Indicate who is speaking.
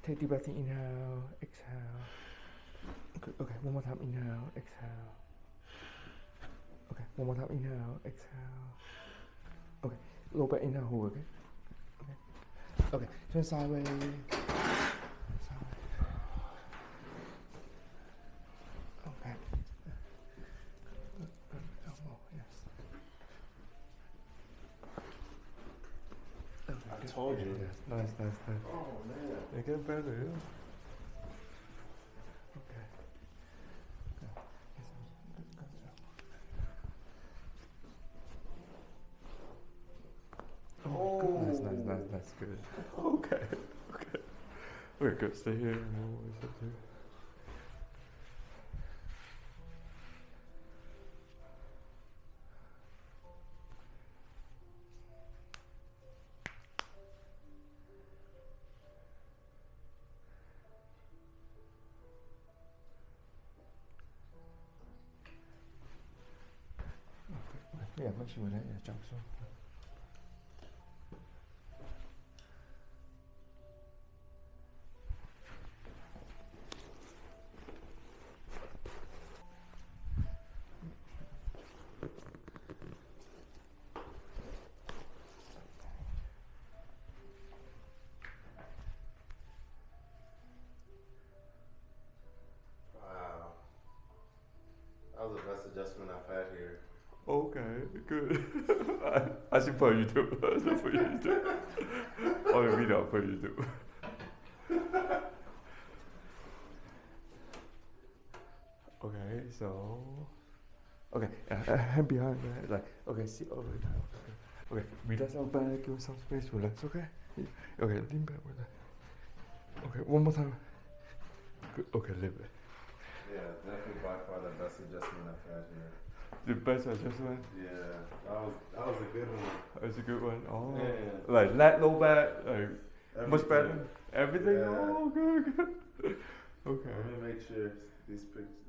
Speaker 1: Take deep breath in, inhale, exhale. Good. Okay, one more time, inhale, exhale. Okay, one more time, inhale, exhale. Okay, low back, inhale, hold, okay? Okay, turn sideways. Okay. Elbow, yes. Okay,
Speaker 2: I told you.
Speaker 1: Yes. Nice.
Speaker 2: Oh man.
Speaker 1: They get better, yeah. Okay. Good. Yes, good job. Oh, good. Nice, good. Okay. Okay, good. Stay here. Yeah, once you were there, yeah, jump so.
Speaker 2: Wow. That was the best adjustment I've had here.
Speaker 1: Okay, good. I should put YouTube. I should put YouTube. On the video, I'll put YouTube. Okay, so. Okay, hand behind the head. Like, okay, sit all the way down. Okay, relax our back, give some space, relax, okay? Okay, lean back with that. Okay, one more time. Good. Okay, leave it.
Speaker 2: Yeah, definitely by far the best adjustment I've had here.
Speaker 1: The best adjustment?
Speaker 2: Yeah, that was a good one.
Speaker 1: That's a good one. Oh,
Speaker 2: Yeah.
Speaker 1: like lat, low back, like much better.
Speaker 2: Everything.
Speaker 1: Everything?
Speaker 2: Yeah.
Speaker 1: Oh, good. Okay.
Speaker 2: Let me make sure these pictures.